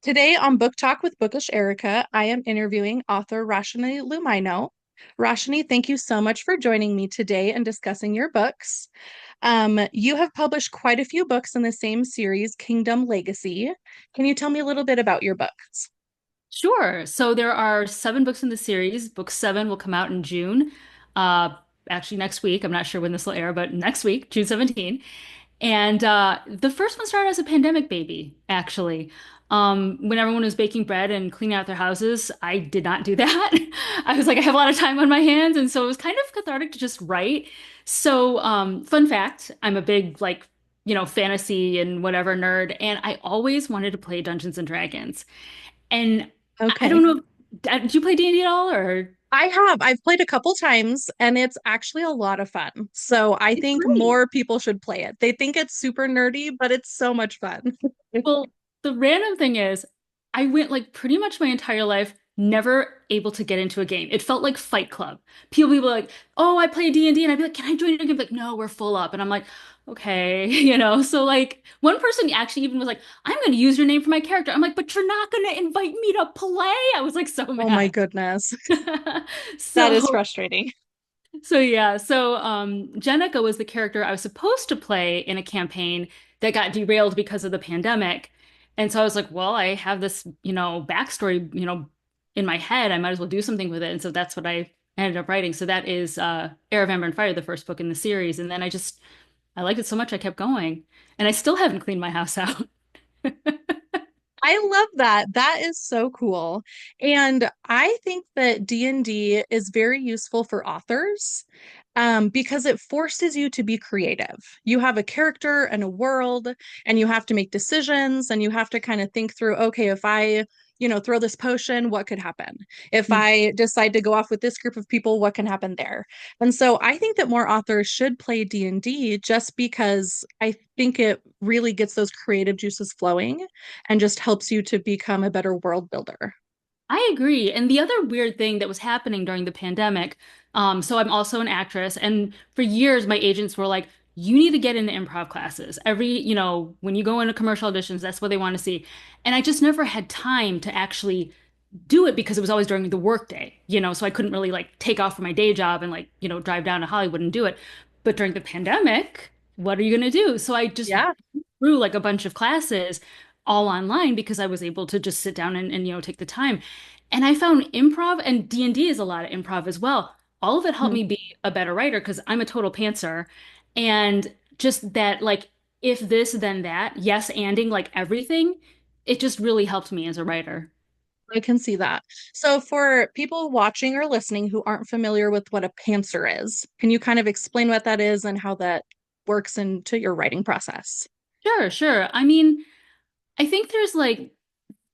Today on Book Talk with Bookish Erika, I am interviewing author Rachanee Lumayno. Rachanee, thank you so much for joining me today and discussing your books. You have published quite a few books in the same series, Kingdom Legacy. Can you tell me a little bit about your books? Sure. So there are seven books in the series. Book seven will come out in June. Uh, Actually next week. I'm not sure when this will air, but next week, June 17th. And the first one started as a pandemic baby, actually. When everyone was baking bread and cleaning out their houses, I did not do that. I was like, I have a lot of time on my hands, and so it was kind of cathartic to just write. So, fun fact, I'm a big fantasy and whatever nerd, and I always wanted to play Dungeons and Dragons. And I don't Okay. know, did you play D&D at all or? I have. I've played a couple times and it's actually a lot of fun. So I It's think great. more people should play it. They think it's super nerdy, but it's so much fun. Well, the random thing is, I went like pretty much my entire life never able to get into a game. It felt like Fight Club. People be like, "Oh, I play D&D," and I'd be like, "Can I join your game?" Like, "No, we're full up." And I'm like, "Okay," So like one person actually even was like, "I'm going to use your name for my character." I'm like, "But you're not going to invite me to play." I was like so Oh my mad. goodness. That is So frustrating. Jenica was the character I was supposed to play in a campaign that got derailed because of the pandemic. And so I was like, well, I have this, backstory, in my head. I might as well do something with it. And so that's what I ended up writing. So that is Heir of Amber and Fire, the first book in the series. And then I liked it so much I kept going. And I still haven't cleaned my house out. I love that. That is so cool. And I think that D&D is very useful for authors because it forces you to be creative. You have a character and a world, and you have to make decisions, and you have to kind of think through, okay, if I, throw this potion, what could happen? If I decide to go off with this group of people, what can happen there? And so I think that more authors should play D&D just because I think it really gets those creative juices flowing and just helps you to become a better world builder. I agree. And the other weird thing that was happening during the pandemic, so I'm also an actress, and for years my agents were like, you need to get into improv classes. When you go into commercial auditions, that's what they want to see. And I just never had time to actually do it because it was always during the workday, so I couldn't really like take off from my day job and like, drive down to Hollywood and do it. But during the pandemic, what are you going to do? So I just Yeah, through like a bunch of classes all online because I was able to just sit down and take the time. And I found improv and D&D is a lot of improv as well. All of it helped mhm. me be a better writer because I'm a total pantser. And just that, like, if this, then that, yes, anding like everything, it just really helped me as a writer. I can see that. So, for people watching or listening who aren't familiar with what a pantser is, can you kind of explain what that is and how that works into your writing process? Sure, sure. I mean, I think there's like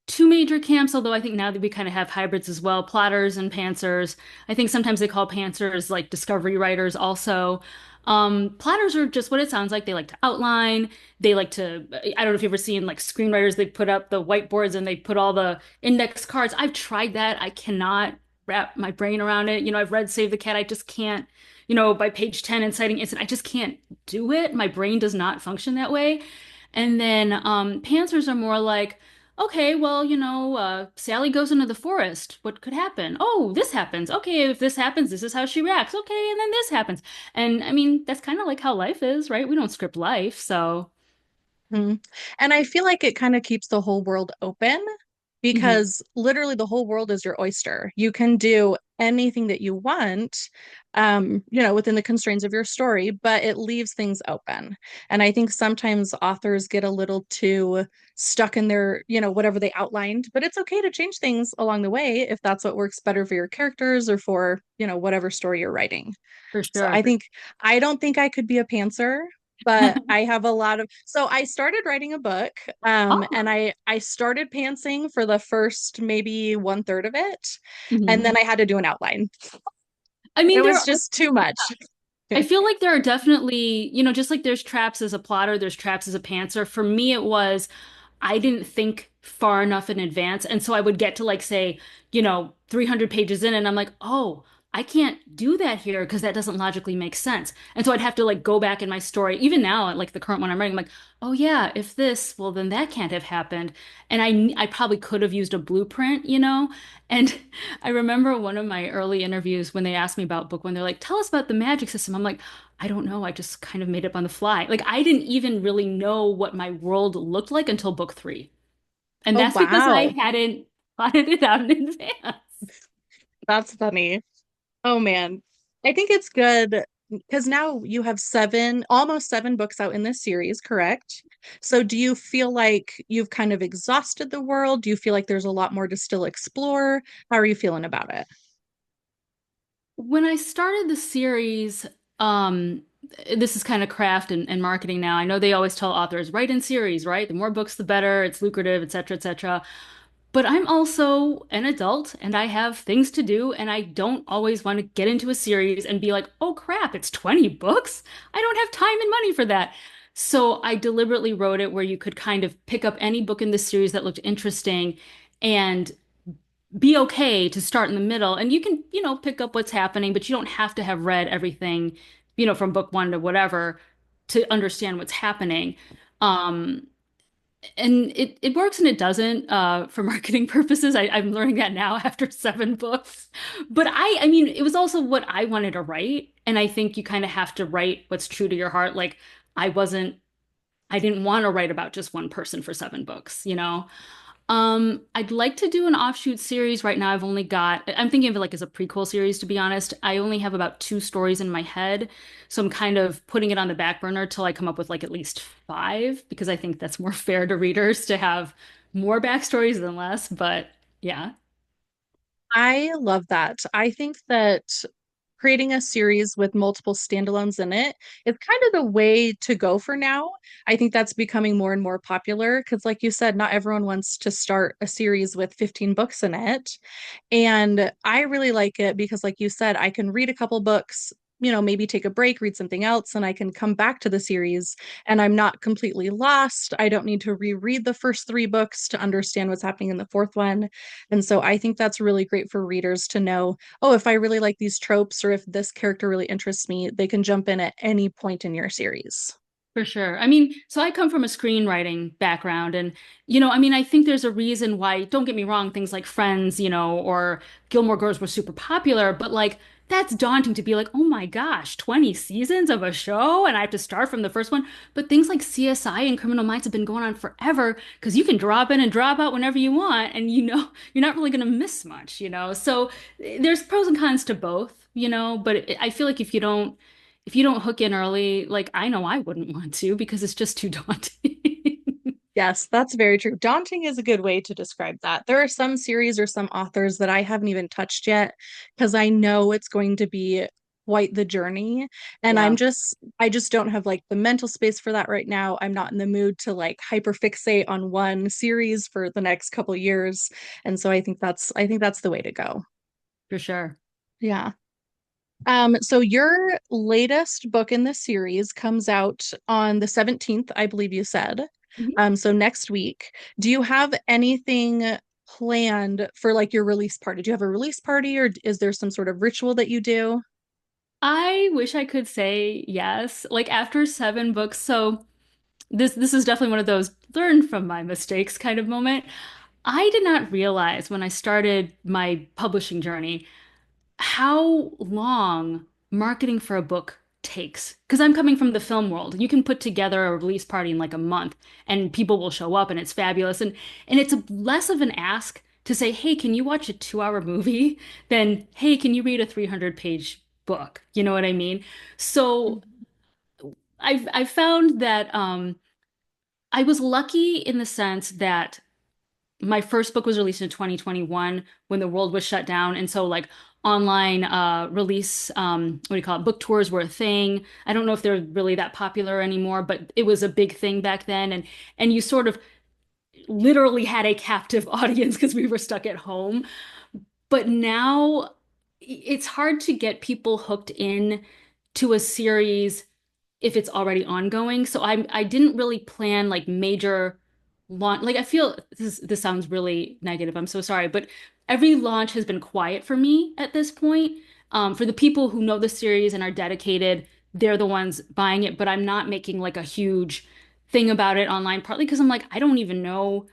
two major camps, although I think now that we kind of have hybrids as well, plotters and pantsers. I think sometimes they call pantsers like discovery writers also. Plotters are just what it sounds like. They like to outline. They like to, I don't know if you've ever seen like screenwriters, they put up the whiteboards and they put all the index cards. I've tried that. I cannot wrap my brain around it. I've read Save the Cat. I just can't, by page 10 inciting incident, I just can't do it. My brain does not function that way. And then pantsers are more like, okay, well, Sally goes into the forest. What could happen? Oh, this happens. Okay, if this happens, this is how she reacts. Okay, and then this happens. And I mean, that's kind of like how life is, right? We don't script life, so. Mhm. And I feel like it kind of keeps the whole world open Mhm. because literally the whole world is your oyster. You can do anything that you want, within the constraints of your story, but it leaves things open. And I think sometimes authors get a little too stuck in their, whatever they outlined, but it's okay to change things along the way if that's what works better for your characters or for, whatever story you're writing. For So sure. I don't think I could be a pantser, but I have a lot of so I started writing a book, and Oh. I started pantsing for the first maybe one third of it, and Mhm. then I had to do an outline. I It mean, was just too much. I feel like there are definitely, just like there's traps as a plotter, there's traps as a pantser. For me, it was I didn't think far enough in advance. And so I would get to like say, 300 pages in and I'm like, oh, I can't do that here because that doesn't logically make sense. And so I'd have to like go back in my story, even now, like the current one I'm writing, I'm like, oh yeah, if this, well then that can't have happened. And I probably could have used a blueprint, you know? And I remember one of my early interviews when they asked me about book one, they're like, tell us about the magic system. I'm like, I don't know. I just kind of made it up on the fly. Like I didn't even really know what my world looked like until book three. And Oh, that's because I wow. hadn't plotted it out in advance. That's funny. Oh man. I think it's good because now you have seven, almost seven books out in this series, correct? So do you feel like you've kind of exhausted the world? Do you feel like there's a lot more to still explore? How are you feeling about it? When I started the series, um, this is kind of craft and marketing now. I know they always tell authors, write in series, right? The more books, the better. It's lucrative, et cetera, et cetera. But I'm also an adult and I have things to do, and I don't always want to get into a series and be like, oh crap, it's 20 books? I don't have time and money for that. So I deliberately wrote it where you could kind of pick up any book in the series that looked interesting and be okay to start in the middle. And you can, pick up what's happening, but you don't have to have read everything, from book one to whatever to understand what's happening. Um, and it works and it doesn't for marketing purposes. I'm learning that now after seven books. But I mean, it was also what I wanted to write. And I think you kind of have to write what's true to your heart. Like I didn't want to write about just one person for seven books, you know? I'd like to do an offshoot series. Right now, I'm thinking of it like as a prequel series, to be honest. I only have about two stories in my head. So I'm kind of putting it on the back burner till I come up with like at least five, because I think that's more fair to readers to have more backstories than less. But yeah, I love that. I think that creating a series with multiple standalones in it is kind of the way to go for now. I think that's becoming more and more popular because, like you said, not everyone wants to start a series with 15 books in it. And I really like it because, like you said, I can read a couple books, maybe take a break, read something else, and I can come back to the series and I'm not completely lost. I don't need to reread the first three books to understand what's happening in the fourth one. And so I think that's really great for readers to know, oh, if I really like these tropes or if this character really interests me, they can jump in at any point in your series. for sure. I mean, so I come from a screenwriting background, and, I mean, I think there's a reason why, don't get me wrong, things like Friends, or Gilmore Girls were super popular, but like, that's daunting to be like, oh my gosh, 20 seasons of a show, and I have to start from the first one. But things like CSI and Criminal Minds have been going on forever because you can drop in and drop out whenever you want, and you're not really going to miss much, So there's pros and cons to both, but I feel like if you don't hook in early, like I know I wouldn't want to because it's just too daunting. Yes, that's very true. Daunting is a good way to describe that. There are some series or some authors that I haven't even touched yet because I know it's going to be quite the journey. And Yeah, I just don't have like the mental space for that right now. I'm not in the mood to like hyper fixate on one series for the next couple years. And so I think that's the way to go. for sure. Yeah. So your latest book in this series comes out on the 17th, I believe you said. Mhm. So next week. Do you have anything planned for like your release party? Do you have a release party or is there some sort of ritual that you do? I wish I could say yes. Like after seven books, so this is definitely one of those learn from my mistakes kind of moment. I did not realize when I started my publishing journey how long marketing for a book takes. Because I'm coming from the film world. You can put together a release party in like a month and people will show up and it's fabulous. And it's less of an ask to say, hey, can you watch a 2 hour movie than, hey, can you read a 300-page book? You know what I mean? So I've found that I was lucky in the sense that my first book was released in 2021 when the world was shut down. And so like online release, what do you call it? Book tours were a thing. I don't know if they're really that popular anymore, but it was a big thing back then. And you sort of literally had a captive audience because we were stuck at home. But now it's hard to get people hooked in to a series if it's already ongoing. So I didn't really plan like major launch. Like I feel this sounds really negative. I'm so sorry, but every launch has been quiet for me at this point. For the people who know the series and are dedicated, they're the ones buying it, but I'm not making like a huge thing about it online, partly because I'm like, I don't even know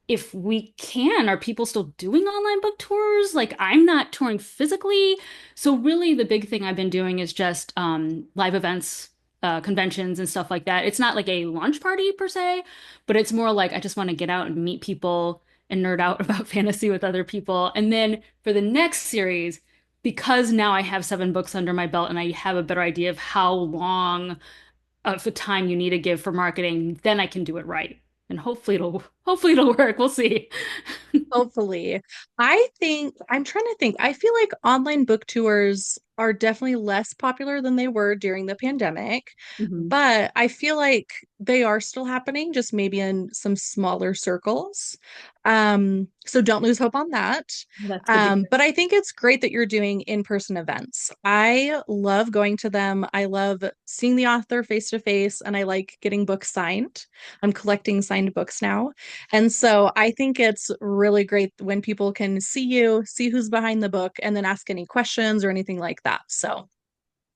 if we can. Are people still doing online book tours? Like, I'm not touring physically. So, really, the big thing I've been doing is just live events, conventions, and stuff like that. It's not like a launch party per se, but it's more like I just want to get out and meet people and nerd out about fantasy with other people. And then for the next series, because now I have 7 books under my belt and I have a better idea of how long of a time you need to give for marketing, then I can do it right. And hopefully it'll work. We'll see. Hopefully. I think, I'm trying to think. I feel like online book tours are definitely less popular than they were during the pandemic, Mhm. but I feel like they are still happening, just maybe in some smaller circles. So don't lose hope on that. That's good to hear. But I think it's great that you're doing in-person events. I love going to them. I love seeing the author face to face, and I like getting books signed. I'm collecting signed books now. And so I think it's really great when people can see you, see who's behind the book, and then ask any questions or anything like that. So,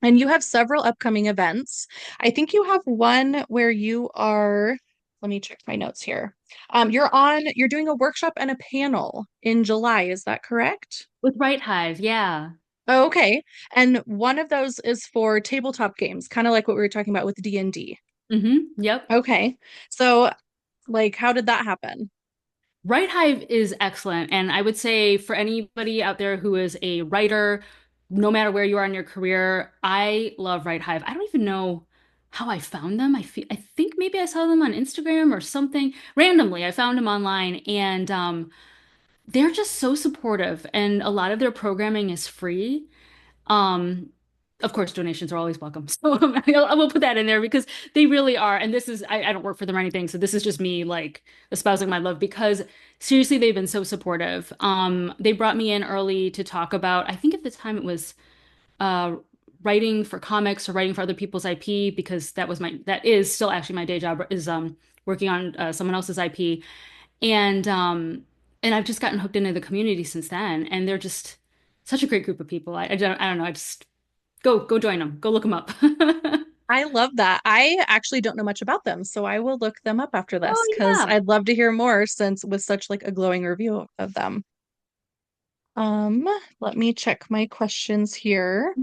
and you have several upcoming events. I think you have one where you are, let me check my notes here. You're doing a workshop and a panel in July. Is that correct? With Right Hive, yeah. Oh, okay. And one of those is for tabletop games, kind of like what we were talking about with D&D. Yep. Okay. So, like, how did that happen? Right Hive is excellent. And I would say for anybody out there who is a writer, no matter where you are in your career, I love Right Hive. I don't even know how I found them. I think maybe I saw them on Instagram or something. Randomly, I found them online and they're just so supportive and a lot of their programming is free. Um, of course, donations are always welcome. So I will put that in there because they really are. And this is, I don't work for them or anything. So this is just me like espousing my love because seriously, they've been so supportive. They brought me in early to talk about, I think at the time it was uh, writing for comics or writing for other people's IP because that is still actually my day job is working on someone else's IP. And um, and I've just gotten hooked into the community since then. And they're just such a great group of people. I don't know. I just go join them. Go look them up. I love that. I actually don't know much about them, so I will look them up after Oh this because yeah. I'd love to hear more since with such like a glowing review of them. Um, Let me check my questions here.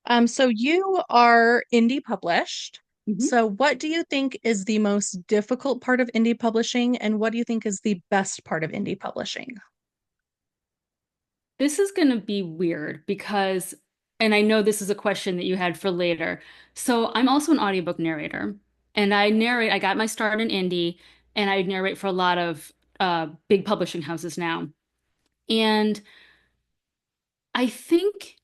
Mhm. So you are indie published. Mhm. So what do you think is the most difficult part of indie publishing, and what do you think is the best part of indie publishing? This is going to be weird because, and I know this is a question that you had for later. So I'm also an audiobook narrator, and I got my start in indie, and I narrate for a lot of big publishing houses now. And I think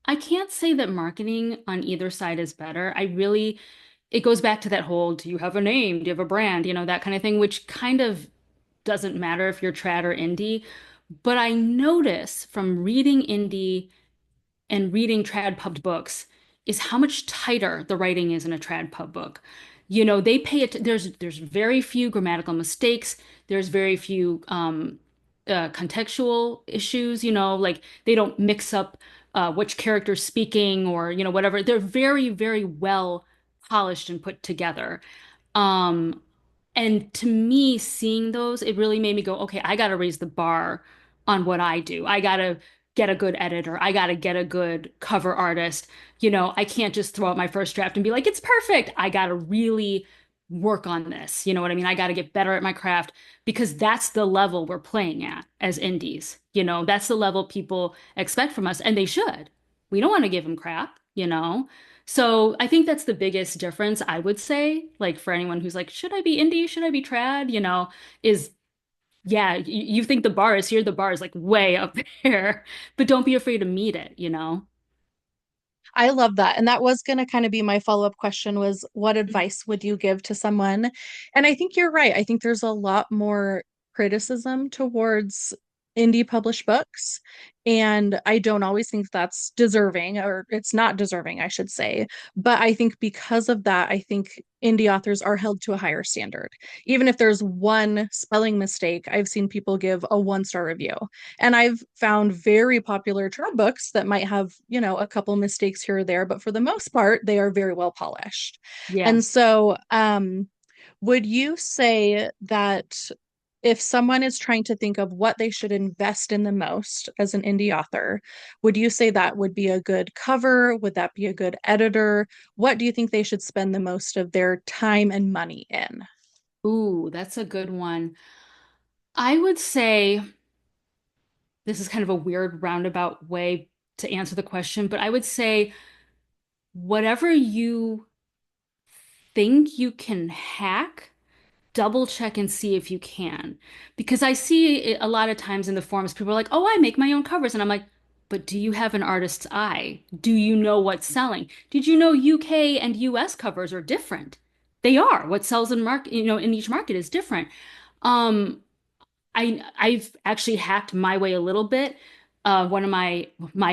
I can't say that marketing on either side is better. It goes back to that whole, do you have a name? Do you have a brand? That kind of thing, which kind of doesn't matter if you're trad or indie. But I notice from reading indie and reading trad pubbed books is how much tighter the writing is in a trad pub book. They pay it. There's very few grammatical mistakes. There's very few contextual issues. Like they don't mix up which character's speaking or whatever. They're very very well polished and put together. Um, and to me, seeing those, it really made me go, okay, I got to raise the bar on what I do. I got to get a good editor. I got to get a good cover artist. I can't just throw out my first draft and be like, it's perfect. I got to really work on this. You know what I mean? I got to get better at my craft because that's the level we're playing at as indies. That's the level people expect from us, and they should. We don't want to give them crap. So I think that's the biggest difference, I would say, like for anyone who's like, should I be indie? Should I be trad? Is yeah, you think the bar is here, the bar is like way up there, but don't be afraid to meet it. I love that. And that was going to kind of be my follow-up question was what advice would you give to someone? And I think you're right. I think there's a lot more criticism towards indie published books. And I don't always think that's deserving, or it's not deserving, I should say. But I think because of that, I think indie authors are held to a higher standard. Even if there's one spelling mistake, I've seen people give a 1-star review. And I've found very popular trope books that might have, a couple mistakes here or there, but for the most part, they are very well polished. Yeah. And so, would you say that if someone is trying to think of what they should invest in the most as an indie author, would you say that would be a good cover? Would that be a good editor? What do you think they should spend the most of their time and money in? Ooh, that's a good one. I would say this is kind of a weird roundabout way to answer the question, but I would say whatever you think you can hack, double check and see if you can. Because I see it a lot of times in the forums, people are like, oh, I make my own covers. And I'm like, but do you have an artist's eye? Do you know what's selling? Did you know UK and US covers are different? They are. What sells in market, in each market is different. Um, I've actually hacked my way a little bit. One of my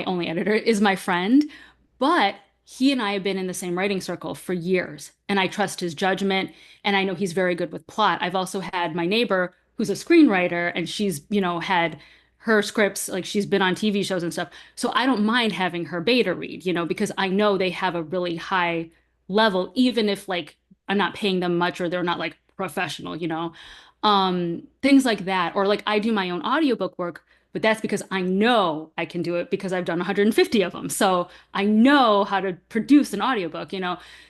only editor is my friend, but he and I have been in the same writing circle for years, and I trust his judgment, and I know he's very good with plot. I've also had my neighbor who's a screenwriter, and she's, had her scripts, like she's been on TV shows and stuff. So I don't mind having her beta read, because I know they have a really high level, even if like I'm not paying them much or they're not like professional. Things like that. Or like I do my own audiobook work, but that's because I know I can do it because I've done 150 of them. So I know how to produce an audiobook.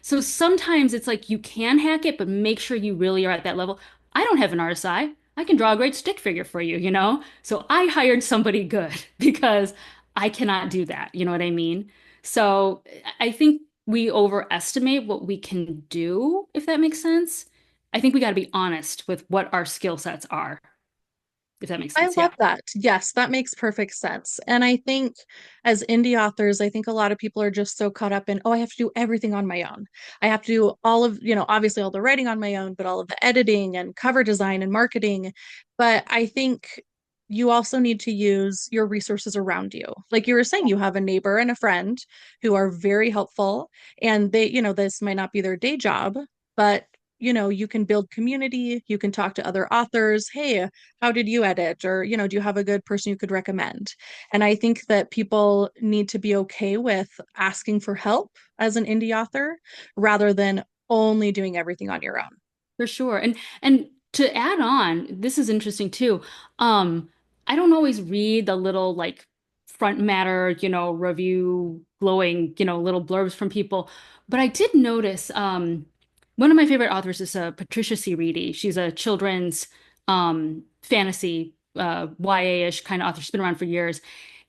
So sometimes it's like you can hack it, but make sure you really are at that level. I don't have an artist's eye. I can draw a great stick figure for you. So I hired somebody good because I cannot do that. You know what I mean? So I think we overestimate what we can do, if that makes sense. I think we got to be honest with what our skill sets are, if that makes I sense. love Yeah. that. Yes, that makes perfect sense. And I think as indie authors, I think a lot of people are just so caught up in, oh, I have to do everything on my own. I have to do all of, obviously all the writing on my own, but all of the editing and cover design and marketing. But I think you also need to use your resources around you. Like you were saying, you have a neighbor and a friend who are very helpful, and they, this might not be their day job, but you can build community, you can talk to other authors. Hey, how did you edit? Or, do you have a good person you could recommend? And I think that people need to be okay with asking for help as an indie author rather than only doing everything on your own. For sure. And to add on, this is interesting too. Um, I don't always read the little like front matter, review glowing, little blurbs from people, but I did notice one of my favorite authors is Patricia C. Reedy. She's a children's fantasy YA-ish kind of author. She's been around for years.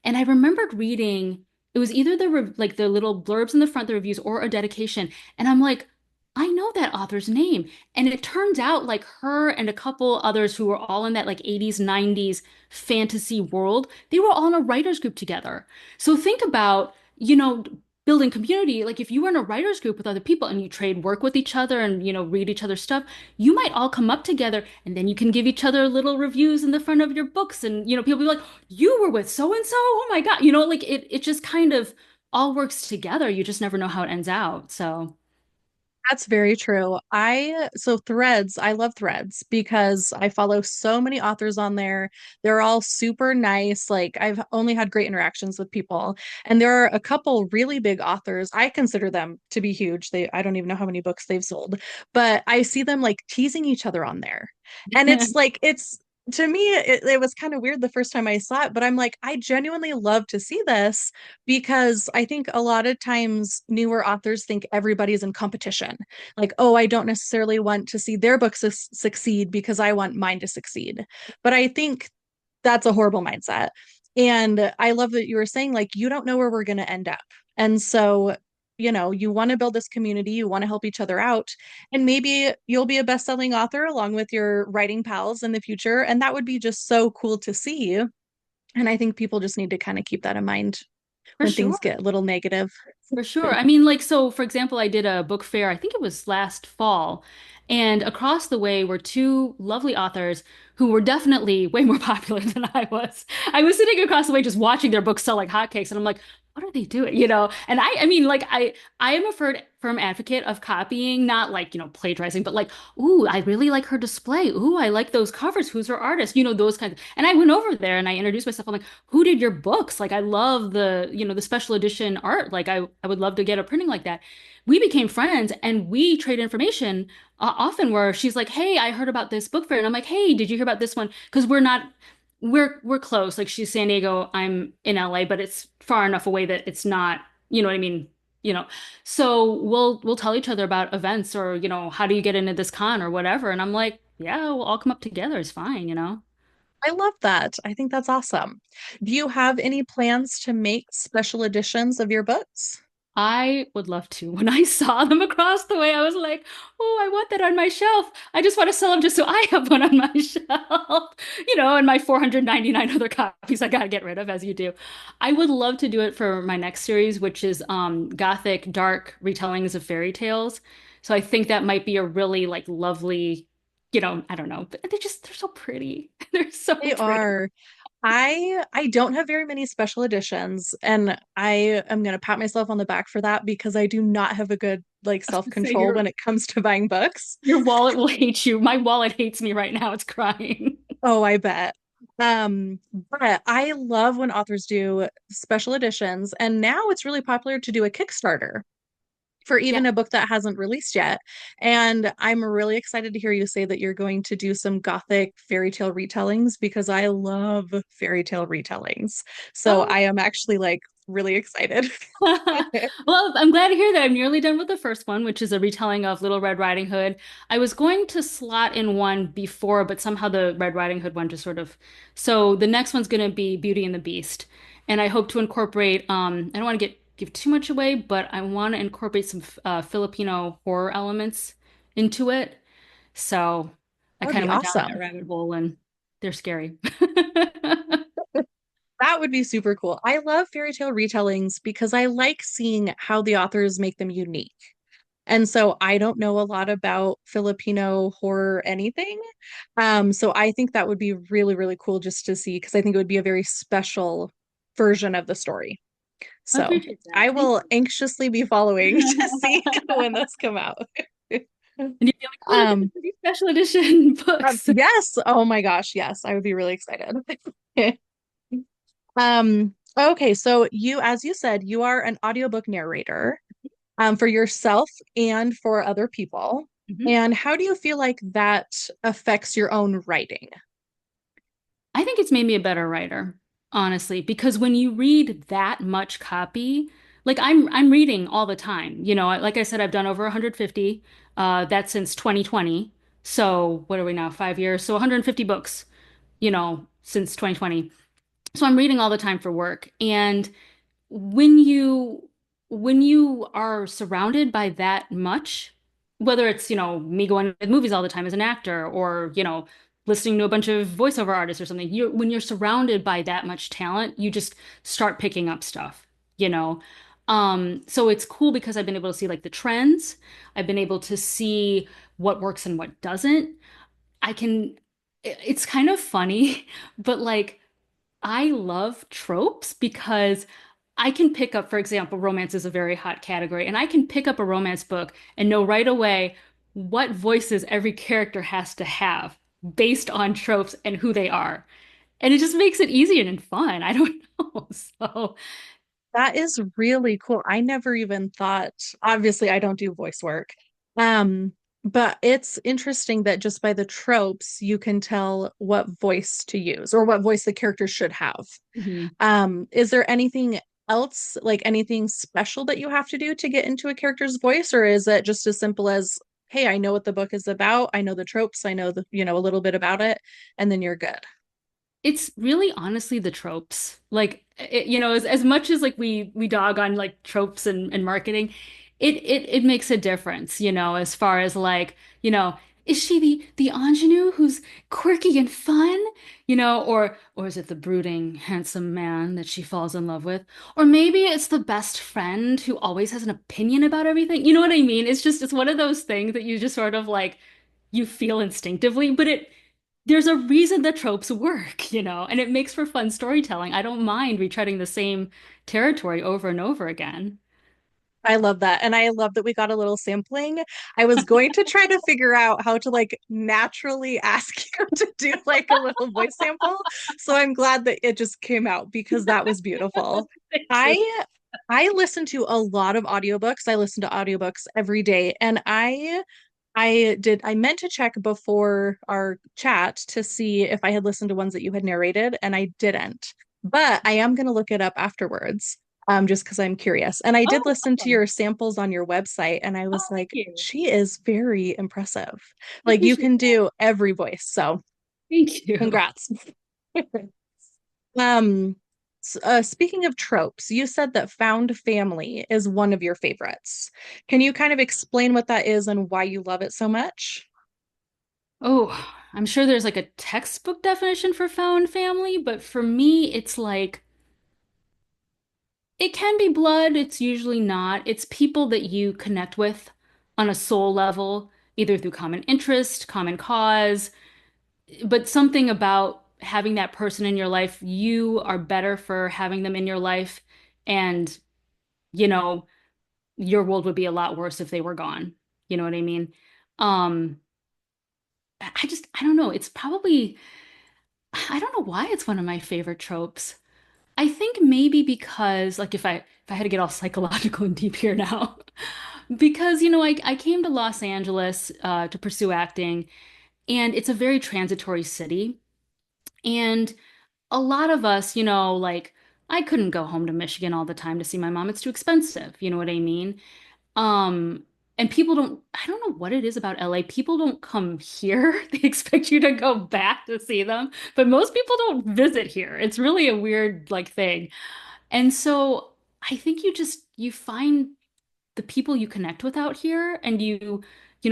And I remembered reading it was either like the little blurbs in the front, the reviews, or a dedication. And I'm like, I know that author's name. And it turns out like her and a couple others who were all in that like 80s, 90s fantasy world, they were all in a writers group together. So think about, building community. Like if you were in a writers group with other people and you trade work with each other and, read each other's stuff, you might all come up together and then you can give each other little reviews in the front of your books. And, people be like, you were with so and so. Oh my God. Like it just kind of all works together. You just never know how it ends out. So. That's very true. So Threads, I love Threads because I follow so many authors on there. They're all super nice. Like I've only had great interactions with people. And there are a couple really big authors. I consider them to be huge. I don't even know how many books they've sold, but I see them like teasing each other on there. And it's like to me, it was kind of weird the first time I saw it, but I'm like, I genuinely love to see this because I think a lot of times newer authors think everybody's in competition. Like, oh, I don't necessarily want to see their book succeed because I want mine to succeed. But I think that's a horrible mindset. And I love that you were saying, like, you don't know where we're going to end up. And so, you want to build this community, you want to help each other out. And maybe you'll be a best-selling author along with your writing pals in the future. And that would be just so cool to see. And I think people just need to kind of keep that in mind For when things sure. get a little negative. For sure. I mean, like, so for example, I did a book fair, I think it was last fall, and across the way were two lovely authors who were definitely way more popular than I was. I was sitting across the way just watching their books sell like hotcakes, and I'm like, what are they doing? And I mean, like, I am a firm advocate of copying, not like, plagiarizing, but like, ooh, I really like her display. Ooh, I like those covers. Who's her artist? Those kinds of, and I went over there and I introduced myself. I'm like, who did your books? Like, I love the special edition art. Like, I would love to get a printing like that. We became friends and we trade information often where she's like, hey, I heard about this book fair. And I'm like, hey, did you hear about this one? Because we're close. Like she's San Diego, I'm in LA, but it's far enough away that it's not, you know what I mean? You know. So we'll tell each other about events or, how do you get into this con or whatever. And I'm like, yeah, we'll all come up together. It's fine. I love that. I think that's awesome. Do you have any plans to make special editions of your books? I would love to. When I saw them across the way, I was like, oh, I want that on my shelf. I just want to sell them just so I have one on my shelf. And my 499 other copies I gotta get rid of, as you do. I would love to do it for my next series, which is Gothic dark retellings of fairy tales. So I think that might be a really like lovely, I don't know, but they're so pretty. They're so They pretty. are. I don't have very many special editions, and I am gonna pat myself on the back for that because I do not have a good like I was gonna say self-control when it comes to buying books. your wallet will hate you. My wallet hates me right now. It's crying. Oh, I bet. But I love when authors do special editions, and now it's really popular to do a Kickstarter for Yeah. even a book that hasn't released yet. And I'm really excited to hear you say that you're going to do some Gothic fairy tale retellings because I love fairy tale retellings. So Oh. I am actually like really excited. Well, I'm glad to hear that I'm nearly done with the first one, which is a retelling of Little Red Riding Hood. I was going to slot in one before, but somehow the Red Riding Hood one just sort of. So the next one's going to be Beauty and the Beast, and I hope to incorporate. I don't want to give too much away, but I want to incorporate some Filipino horror elements into it. So I That would kind be of went down that awesome. rabbit hole, and they're scary. That would be super cool. I love fairy tale retellings because I like seeing how the authors make them unique. And so I don't know a lot about Filipino horror anything. So I think that would be really, really cool just to see because I think it would be a very special version of the story. I So appreciate that. I Thank will anxiously be following to see when you. those come out. And you'd be like, oh, look at Um, the special edition books. yes. Oh my gosh, yes, I would be really excited. Okay, so you, as you said, you are an audiobook narrator, for yourself and for other people. Mhm. And how do you feel like that affects your own writing? I think it's made me a better writer, honestly, because when you read that much copy, like I'm reading all the time. Like I said, I've done over 150. That's since 2020. So what are we now? 5 years. So 150 books, since 2020. So I'm reading all the time for work. And when you are surrounded by that much, whether it's, me going to movies all the time as an actor or, listening to a bunch of voiceover artists or something, when you're surrounded by that much talent, you just start picking up stuff, you know. So it's cool because I've been able to see like the trends. I've been able to see what works and what doesn't. I can, it's kind of funny, but like I love tropes because I can pick up, for example, romance is a very hot category, and I can pick up a romance book and know right away what voices every character has to have based on tropes and who they are. And it just makes it easier and fun. I don't know. So, That is really cool. I never even thought, obviously, I don't do voice work. Um, but it's interesting that just by the tropes, you can tell what voice to use or what voice the character should have. mhm. Is there anything else, like anything special that you have to do to get into a character's voice, or is it just as simple as, hey, I know what the book is about, I know the tropes, I know a little bit about it, and then you're good? It's really honestly the tropes. Like as much as like we dog on like tropes and marketing, it makes a difference, as far as like, is she the ingenue who's quirky and fun, or is it the brooding, handsome man that she falls in love with? Or maybe it's the best friend who always has an opinion about everything. You know what I mean? It's one of those things that you just sort of like you feel instinctively, but there's a reason the tropes work, and it makes for fun storytelling. I don't mind retreading the same territory over and over again. I love that. And I love that we got a little sampling. I was going to try to figure out how to like naturally ask you to do like a little voice sample. So I'm glad that it just came out because that was beautiful. Thank you. I I listen to a lot of audiobooks. I listen to audiobooks every day and I meant to check before our chat to see if I had listened to ones that you had narrated, and I didn't. But I am going to look it up afterwards, just because I'm curious. And I did Oh, listen to awesome. your samples on your website, and I Oh, was thank like, you. she is very impressive. I Like you appreciate can that. do every voice. So Thank you. congrats. Um, Speaking of tropes, you said that found family is one of your favorites. Can you kind of explain what that is and why you love it so much? Oh, I'm sure there's like a textbook definition for found family, but for me, it's like it can be blood, it's usually not. It's people that you connect with on a soul level, either through common interest, common cause, but something about having that person in your life, you are better for having them in your life, and you know, your world would be a lot worse if they were gone. You know what I mean? Um, I don't know. It's probably, I don't know why it's one of my favorite tropes. I think maybe because, like, if I had to get all psychological and deep here now, because I came to Los Angeles to pursue acting, and it's a very transitory city, and a lot of us, like I couldn't go home to Michigan all the time to see my mom. It's too expensive. You know what I mean? Um, and people don't, I don't know what it is about LA. People don't come here. They expect you to go back to see them, but most people don't visit here. It's really a weird like thing. And so I think you find the people you connect with out here, and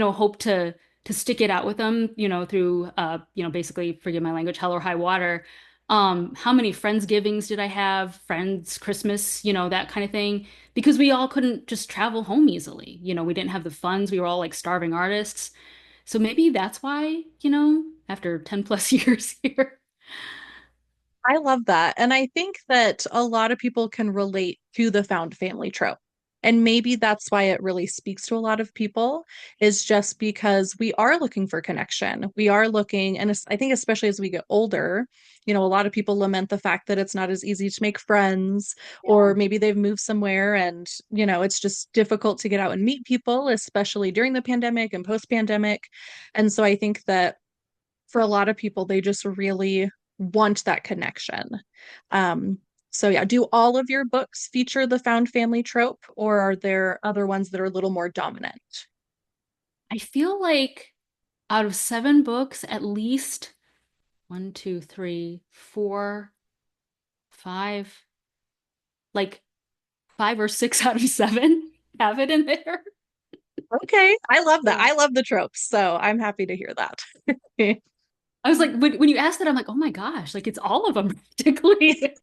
hope to stick it out with them, through basically, forgive my language, hell or high water. How many Friendsgivings did I have? Friends, Christmas, that kind of thing. Because we all couldn't just travel home easily. We didn't have the funds. We were all like starving artists. So maybe that's why, after 10 plus years here. I love that. And I think that a lot of people can relate to the found family trope. And maybe that's why it really speaks to a lot of people, is just because we are looking for connection. We are looking, and I think especially as we get older, a lot of people lament the fact that it's not as easy to make friends, or Yeah. maybe they've moved somewhere and, it's just difficult to get out and meet people, especially during the pandemic and post-pandemic. And so I think that for a lot of people, they just really want that connection. Um, so yeah, do all of your books feature the found family trope, or are there other ones that are a little more dominant? I feel like out of 7 books, at least one, two, three, four, five, like 5 or 6 out of 7 have it in there. Okay, I love that. Yeah. I love the tropes, so I'm happy to hear that. I was like, when you asked that, I'm like, oh my gosh, like it's all of them practically.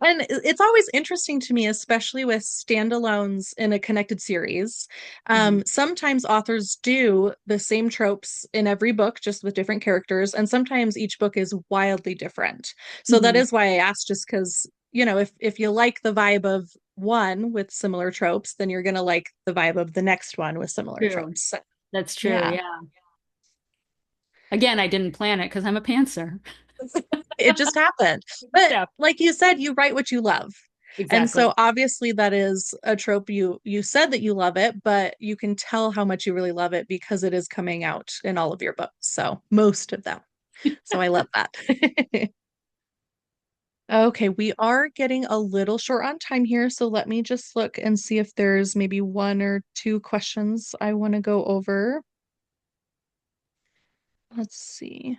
And it's always interesting to me, especially with standalones in a connected series. Mhm. Sometimes authors do the same tropes in every book, just with different characters, and sometimes each book is wildly different. So that Mhm. is why I asked, just because, if you like the vibe of one with similar tropes, then you're gonna like the vibe of the next one with similar True. tropes. So, That's true. yeah. Yeah. Again, I didn't plan it because I'm a pantser. It just happened. But Yeah, like you said, you write what you love. And exactly. so obviously that is a trope you said that you love it, but you can tell how much you really love it because it is coming out in all of your books. So most of them. So I love that. Okay, we are getting a little short on time here, so let me just look and see if there's maybe one or two questions I want to go over. Let's see.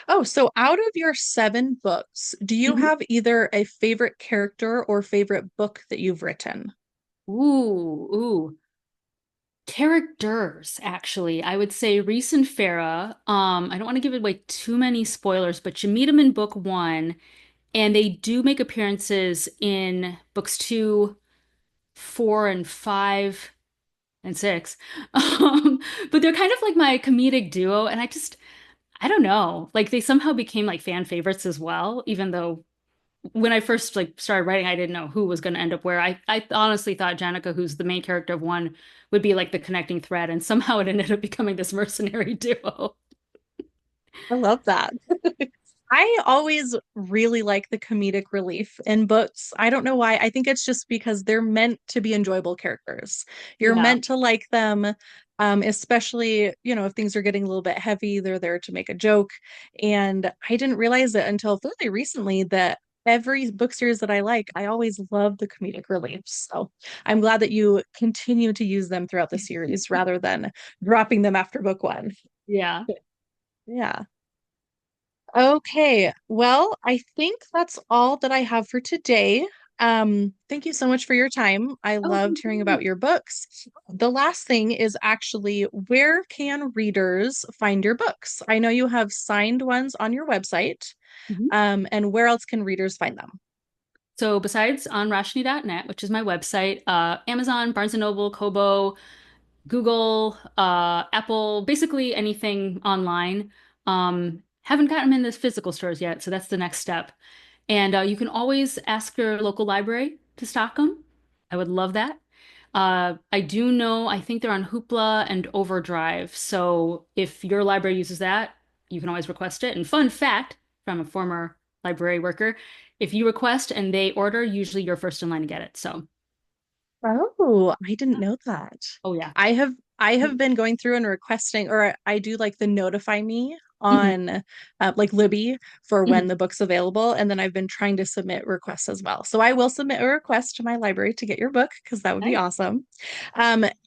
Oh, so out of your 7 books, do you Mhm. have either a favorite character or favorite book that you've written? Ooh. Characters, actually. I would say Reese and Farah. I don't want to give away too many spoilers, but you meet them in book 1, and they do make appearances in books 2, 4, and 5. and six. Um, but they're kind of like my comedic duo, and I don't know, like they somehow became like fan favorites as well, even though when I first like started writing, I didn't know who was going to end up where. I honestly thought Janica, who's the main character of one, would be like the connecting thread, and somehow it ended up becoming this mercenary duo. I love that. I always really like the comedic relief in books. I don't know why. I think it's just because they're meant to be enjoyable characters. You're Yeah. meant to like them, especially, if things are getting a little bit heavy, they're there to make a joke. And I didn't realize it until fairly recently that every book series that I like, I always love the comedic relief. So I'm glad that you continue to use them throughout the series rather than dropping them after book one. Yeah. Yeah. Okay, well, I think that's all that I have for today. Thank you so much for your time. I Oh, loved thank hearing you. about your books. The last thing is actually where can readers find your books? I know you have signed ones on your website, Mhm. and where else can readers find them? So besides on Rachanee.net, which is my website, Amazon, Barnes& and Noble, Kobo, Google, Apple, basically anything online. Haven't gotten them in the physical stores yet, so that's the next step. And you can always ask your local library to stock them. I would love that. I do know, I think they're on Hoopla and Overdrive. So if your library uses that, you can always request it. And fun fact from a former library worker, if you request and they order, usually you're first in line to get it. So, Oh, I didn't know that. oh yeah. I have been going through and requesting, or I do like the notify me Mhm. on like Libby for when Mhm. the book's available, and then I've been trying to submit requests as well. So I will submit a request to my library to get your book because that would be Nice. awesome.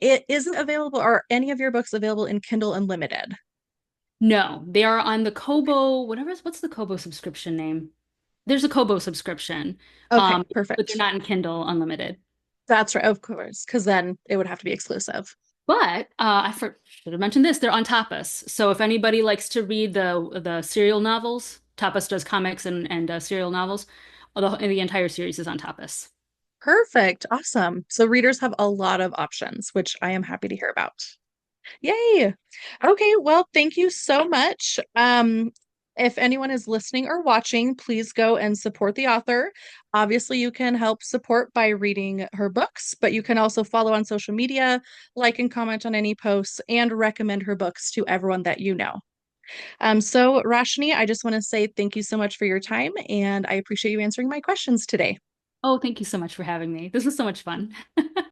It isn't available, or any of your books available in Kindle Unlimited? No, they are on the Kobo, what's the Kobo subscription name? There's a Kobo subscription, Okay, but they're perfect. not in Kindle Unlimited. That's right, of course, because then it would have to be exclusive. But should have mentioned this. They're on Tapas. So if anybody likes to read the serial novels, Tapas does comics and serial novels. The entire series is on Tapas. Perfect. Awesome. So readers have a lot of options, which I am happy to hear about. Yay. Okay, well, thank you so much. If anyone is listening or watching, please go and support the author. Obviously, you can help support by reading her books, but you can also follow on social media, like and comment on any posts, and recommend her books to everyone that you know. So Rashni, I just want to say thank you so much for your time, and I appreciate you answering my questions today. Oh, thank you so much for having me. This was so much fun.